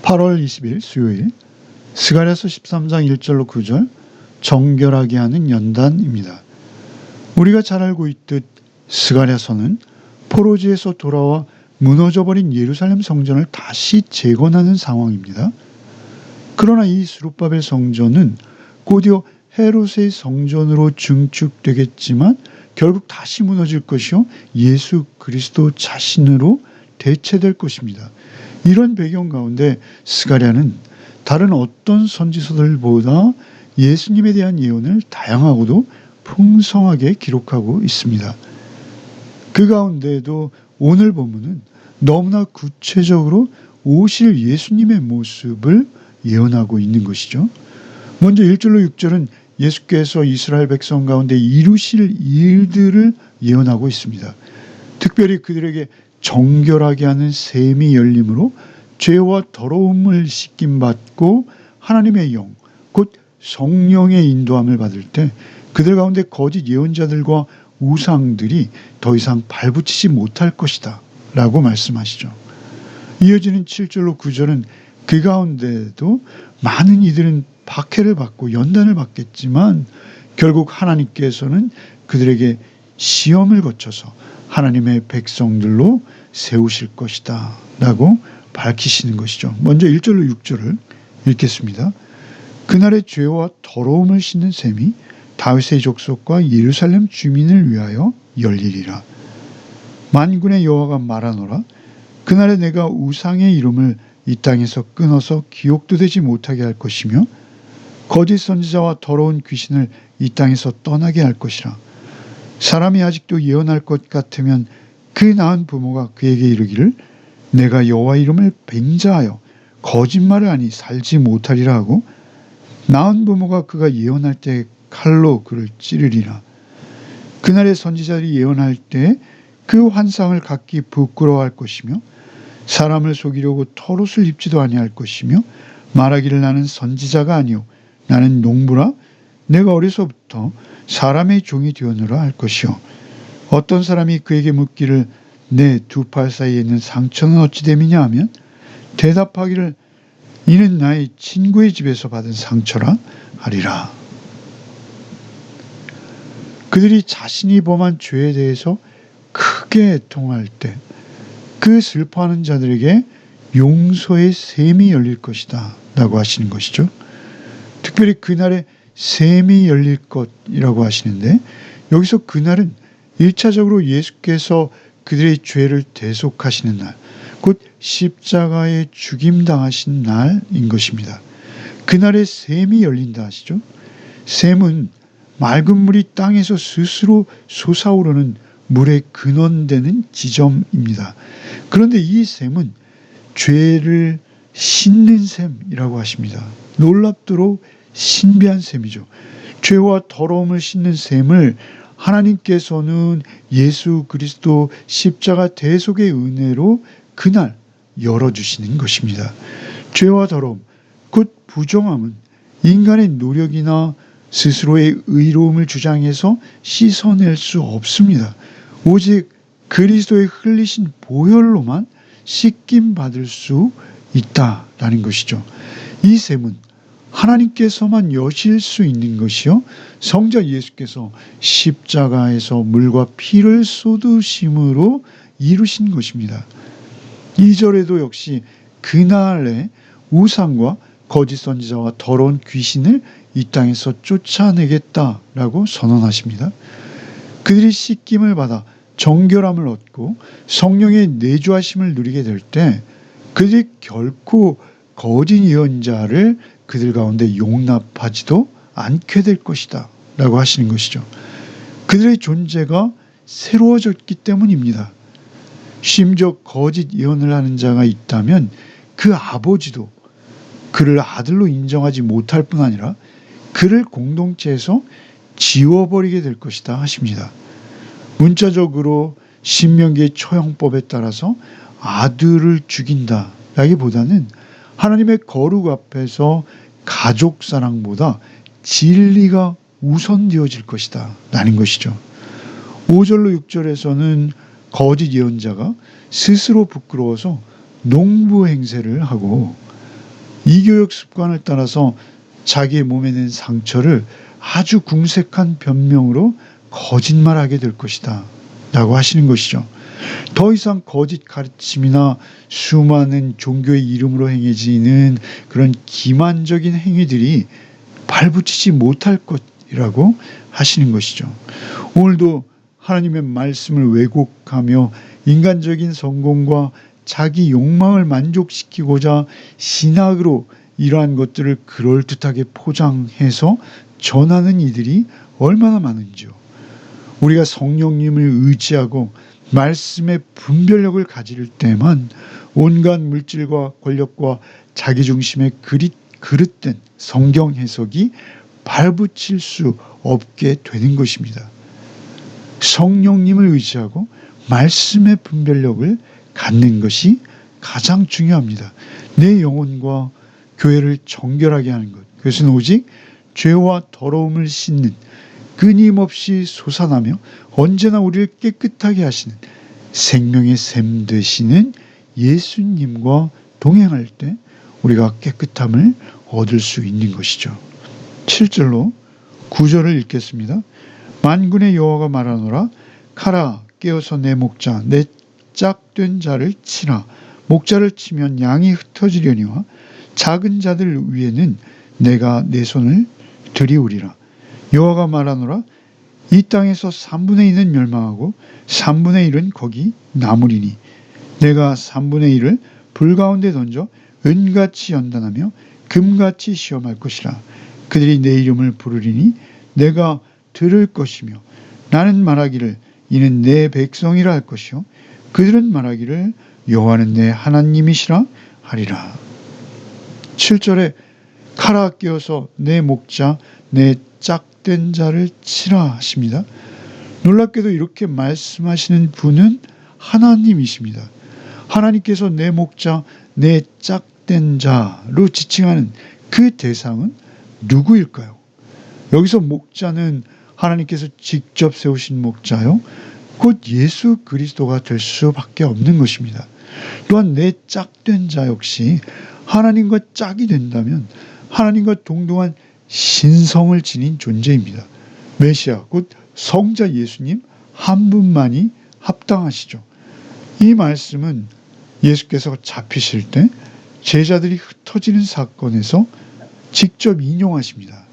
8월 20일 수요일 스가랴서 13장 1절로 9절 정결하게 하는 연단입니다. 우리가 잘 알고 있듯 스가랴서는 포로지에서 돌아와 무너져버린 예루살렘 성전을 다시 재건하는 상황입니다. 그러나 이 스룹바벨 성전은 곧이어 헤롯의 성전으로 증축되겠지만 결국 다시 무너질 것이요 예수 그리스도 자신으로 대체될 것입니다. 이런 배경 가운데 스가랴는 다른 어떤 선지서들보다 예수님에 대한 예언을 다양하고도 풍성하게 기록하고 있습니다. 그 가운데에도 오늘 본문은 너무나 구체적으로 오실 예수님의 모습을 예언하고 있는 것이죠. 먼저 1절로 6절은 예수께서 이스라엘 백성 가운데 이루실 일들을 예언하고 있습니다. 특별히 그들에게 정결하게 하는 셈이 열림으로 죄와 더러움을 씻김받고 하나님의 영, 곧 성령의 인도함을 받을 때 그들 가운데 거짓 예언자들과 우상들이 더 이상 발붙이지 못할 것이다 라고 말씀하시죠. 이어지는 7절로 9절은 그 가운데에도 많은 이들은 박해를 받고 연단을 받겠지만 결국 하나님께서는 그들에게 시험을 거쳐서 하나님의 백성들로 세우실 것이다 라고 밝히시는 것이죠. 먼저 1절로 6절을 읽겠습니다. 그날의 죄와 더러움을 씻는 셈이 다윗의 족속과 예루살렘 주민을 위하여 열리리라. 만군의 여호와가 말하노라. 그날에 내가 우상의 이름을 이 땅에서 끊어서 기억도 되지 못하게 할 것이며 거짓 선지자와 더러운 귀신을 이 땅에서 떠나게 할 것이라. 사람이 아직도 예언할 것 같으면 그 낳은 부모가 그에게 이르기를 내가 여호와 이름을 맹자하여 거짓말을 하니 살지 못하리라 하고 낳은 부모가 그가 예언할 때 칼로 그를 찌르리라. 그날의 선지자들이 예언할 때 그 환상을 갖기 부끄러워할 것이며 사람을 속이려고 털옷을 입지도 아니할 것이며 말하기를 나는 선지자가 아니요 나는 농부라 내가 어려서부터 사람의 종이 되었노라 할 것이요 어떤 사람이 그에게 묻기를 내 두 팔 사이에 있는 상처는 어찌 됨이냐 하면 대답하기를 이는 나의 친구의 집에서 받은 상처라 하리라. 그들이 자신이 범한 죄에 대해서 크게 애통할 때 그 슬퍼하는 자들에게 용서의 셈이 열릴 것이다 라고 하시는 것이죠. 특별히 그날에 셈이 열릴 것이라고 하시는데 여기서 그날은 1차적으로 예수께서 그들의 죄를 대속하시는 날, 곧 십자가에 죽임당하신 날인 것입니다. 그날에 셈이 열린다 하시죠. 셈은 맑은 물이 땅에서 스스로 솟아오르는 물의 근원되는 지점입니다. 그런데 이 셈은 죄를 씻는 셈이라고 하십니다. 놀랍도록 신비한 셈이죠. 죄와 더러움을 씻는 셈을 하나님께서는 예수 그리스도 십자가 대속의 은혜로 그날 열어주시는 것입니다. 죄와 더러움, 곧 부정함은 인간의 노력이나 스스로의 의로움을 주장해서 씻어낼 수 없습니다. 오직 그리스도의 흘리신 보혈로만 씻김 받을 수 있다라는 것이죠. 이 셈은 하나님께서만 여실 수 있는 것이요 성자 예수께서 십자가에서 물과 피를 쏟으심으로 이루신 것입니다. 2절에도 역시 그날에 우상과 거짓 선지자와 더러운 귀신을 이 땅에서 쫓아내겠다라고 선언하십니다. 그들이 씻김을 받아 정결함을 얻고 성령의 내주하심을 누리게 될 때 그들이 결코 거짓 예언자를 그들 가운데 용납하지도 않게 될 것이다 라고 하시는 것이죠. 그들의 존재가 새로워졌기 때문입니다. 심지어 거짓 예언을 하는 자가 있다면 그 아버지도 그를 아들로 인정하지 못할 뿐 아니라 그를 공동체에서 지워버리게 될 것이다 하십니다. 문자적으로 신명기의 초형법에 따라서 아들을 죽인다 라기보다는 하나님의 거룩 앞에서 가족 사랑보다 진리가 우선되어질 것이다 라는 것이죠. 5절로 6절에서는 거짓 예언자가 스스로 부끄러워서 농부 행세를 하고 이교역 습관을 따라서 자기의 몸에 낸 상처를 아주 궁색한 변명으로 거짓말하게 될 것이다 라고 하시는 것이죠. 더 이상 거짓 가르침이나 수많은 종교의 이름으로 행해지는 그런 기만적인 행위들이 발붙이지 못할 것이라고 하시는 것이죠. 오늘도 하나님의 말씀을 왜곡하며 인간적인 성공과 자기 욕망을 만족시키고자 신학으로 이러한 것들을 그럴듯하게 포장해서 전하는 이들이 얼마나 많은지요. 우리가 성령님을 의지하고 말씀의 분별력을 가질 때만 온갖 물질과 권력과 자기중심의 그릇된 성경 해석이 발붙일 수 없게 되는 것입니다. 성령님을 의지하고 말씀의 분별력을 갖는 것이 가장 중요합니다. 내 영혼과 교회를 정결하게 하는 것. 그것은 오직 죄와 더러움을 씻는 끊임없이 솟아나며 언제나 우리를 깨끗하게 하시는 생명의 샘 되시는 예수님과 동행할 때 우리가 깨끗함을 얻을 수 있는 것이죠. 7절로 9절을 읽겠습니다. 만군의 여호와가 말하노라. 가라, 깨어서 내 목자 내 짝된 자를 치라. 목자를 치면 양이 흩어지려니와 작은 자들 위에는 내가 내 손을 들이우리라. 여호와가 말하노라. 이 땅에서 3분의 2는 멸망하고 3분의 1은 거기 남으리니 내가 3분의 1을 불 가운데 던져 은같이 연단하며 금같이 시험할 것이라. 그들이 내 이름을 부르리니 내가 들을 것이며 나는 말하기를 이는 내 백성이라 할 것이요 그들은 말하기를 여호와는 내 하나님이시라 하리라. 7절에 칼아 끼어서 내 목자 내 짝된 자를 치라 하십니다. 놀랍게도 이렇게 말씀하시는 분은 하나님이십니다. 하나님께서 내 목자 내 짝된 자로 지칭하는 그 대상은 누구일까요? 여기서 목자는 하나님께서 직접 세우신 목자요, 곧 예수 그리스도가 될 수밖에 없는 것입니다. 또한 내 짝된 자 역시 하나님과 짝이 된다면 하나님과 동등한 신성을 지닌 존재입니다. 메시아 곧 성자 예수님 한 분만이 합당하시죠. 이 말씀은 예수께서 잡히실 때 제자들이 흩어지는 사건에서 직접 인용하십니다.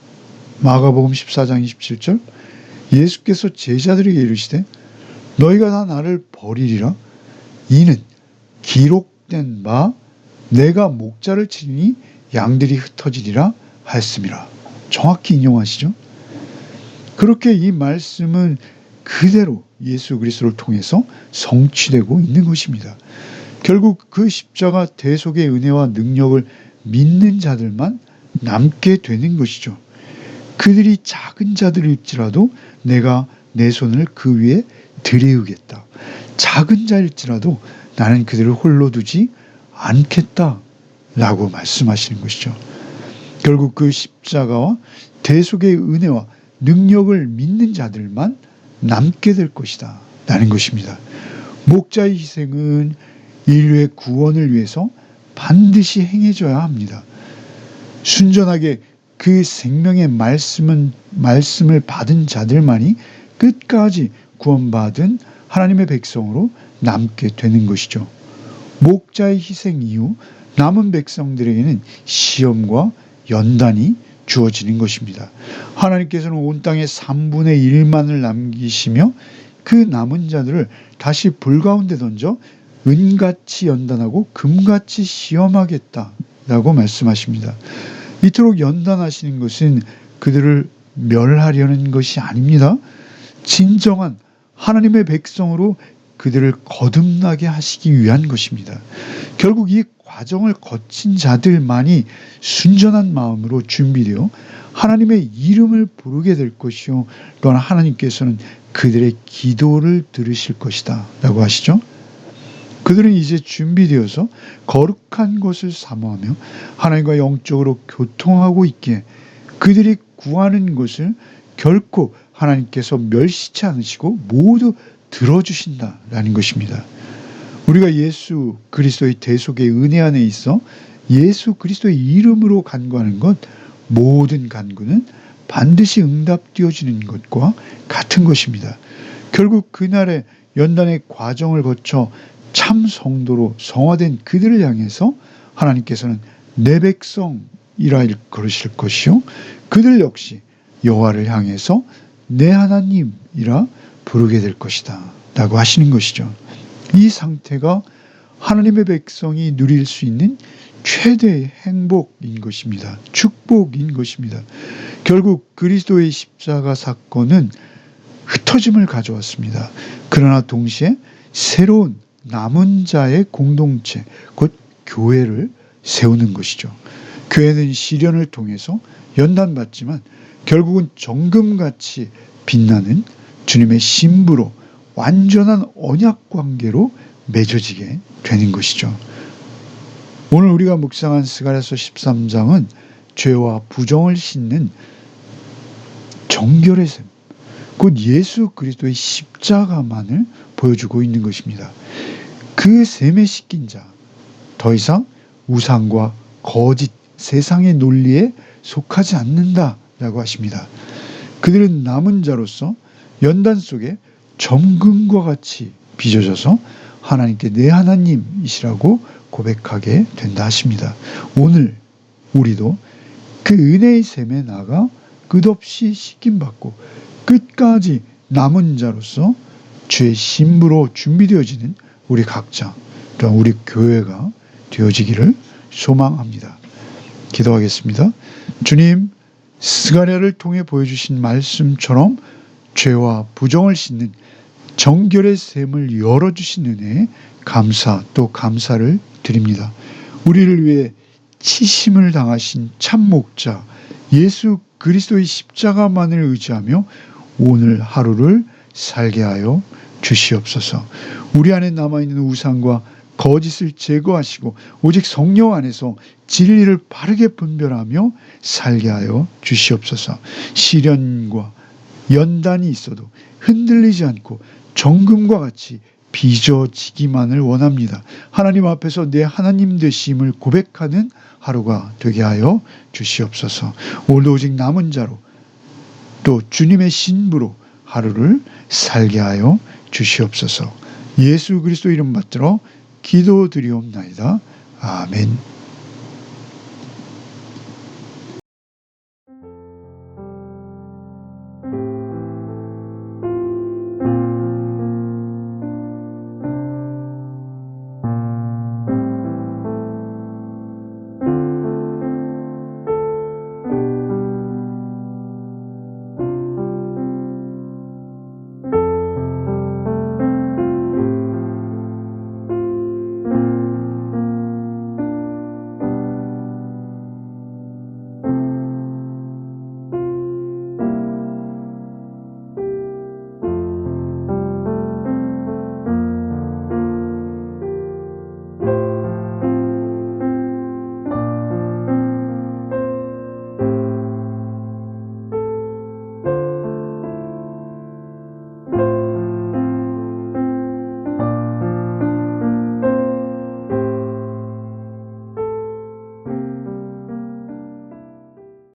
마가복음 14장 27절 예수께서 제자들에게 이르시되 너희가 다 나를 버리리라. 이는 기록된 바 내가 목자를 치리니 양들이 흩어지리라 하였음이라. 정확히 인용하시죠. 그렇게 이 말씀은 그대로 예수 그리스도를 통해서 성취되고 있는 것입니다. 결국 그 십자가 대속의 은혜와 능력을 믿는 자들만 남게 되는 것이죠. 그들이 작은 자들일지라도 내가 내 손을 그 위에 들이우겠다. 작은 자일지라도 나는 그들을 홀로 두지 않겠다 라고 말씀하시는 것이죠. 결국 그 십자가와 대속의 은혜와 능력을 믿는 자들만 남게 될 것이다 라는 것입니다. 목자의 희생은 인류의 구원을 위해서 반드시 행해져야 합니다. 순전하게 그 생명의 말씀을 받은 자들만이 끝까지 구원받은 하나님의 백성으로 남게 되는 것이죠. 목자의 희생 이후 남은 백성들에게는 시험과 연단이 주어지는 것입니다. 하나님께서는 온 땅에 3분의 1만을 남기시며 그 남은 자들을 다시 불 가운데 던져 은같이 연단하고 금같이 시험하겠다라고 말씀하십니다. 이토록 연단하시는 것은 그들을 멸하려는 것이 아닙니다. 진정한 하나님의 백성으로 그들을 거듭나게 하시기 위한 것입니다. 결국 이 과정을 거친 자들만이 순전한 마음으로 준비되어 하나님의 이름을 부르게 될 것이요 또한 하나님께서는 그들의 기도를 들으실 것이다 라고 하시죠. 그들은 이제 준비되어서 거룩한 것을 사모하며 하나님과 영적으로 교통하고 있기에 그들이 구하는 것을 결코 하나님께서 멸시치 않으시고 모두 들어주신다라는 것입니다. 우리가 예수 그리스도의 대속의 은혜 안에 있어 예수 그리스도의 이름으로 간구하는 것, 모든 간구는 반드시 응답되어지는 것과 같은 것입니다. 결국 그날의 연단의 과정을 거쳐 참 성도로 성화된 그들을 향해서 하나님께서는 내 백성이라 그러실 것이요, 그들 역시 여호와를 향해서 내 하나님이라 부르게 될 것이다 라고 하시는 것이죠. 이 상태가 하나님의 백성이 누릴 수 있는 최대의 행복인 것입니다. 축복인 것입니다. 결국 그리스도의 십자가 사건은 흩어짐을 가져왔습니다. 그러나 동시에 새로운 남은 자의 공동체, 곧 교회를 세우는 것이죠. 교회는 시련을 통해서 연단받지만 결국은 정금같이 빛나는 주님의 신부로 완전한 언약 관계로 맺어지게 되는 것이죠. 오늘 우리가 묵상한 스가랴서 13장은 죄와 부정을 씻는 정결의 셈, 곧 예수 그리스도의 십자가만을 보여주고 있는 것입니다. 그 셈에 씻긴 자, 더 이상 우상과 거짓, 세상의 논리에 속하지 않는다라고 하십니다. 그들은 남은 자로서 연단 속에 정금과 같이 빚어져서 하나님께 내 하나님이시라고 고백하게 된다 하십니다. 오늘 우리도 그 은혜의 셈에 나가 끝없이 씻김받고 끝까지 남은 자로서 주의 신부로 준비되어지는 우리 각자, 또한 우리 교회가 되어지기를 소망합니다. 기도하겠습니다. 주님, 스가랴를 통해 보여주신 말씀처럼 죄와 부정을 씻는 정결의 셈을 열어주신 은혜에 감사 또 감사를 드립니다. 우리를 위해 치심을 당하신 참 목자 예수 그리스도의 십자가만을 의지하며 오늘 하루를 살게 하여 주시옵소서. 우리 안에 남아있는 우상과 거짓을 제거하시고 오직 성령 안에서 진리를 바르게 분별하며 살게 하여 주시옵소서. 시련과 연단이 있어도 흔들리지 않고 정금과 같이 빚어지기만을 원합니다. 하나님 앞에서 내 하나님 되심을 고백하는 하루가 되게 하여 주시옵소서. 오늘도 오직 남은 자로 또 주님의 신부로 하루를 살게 하여 주시옵소서. 예수 그리스도 이름 받들어 기도드리옵나이다. 아멘.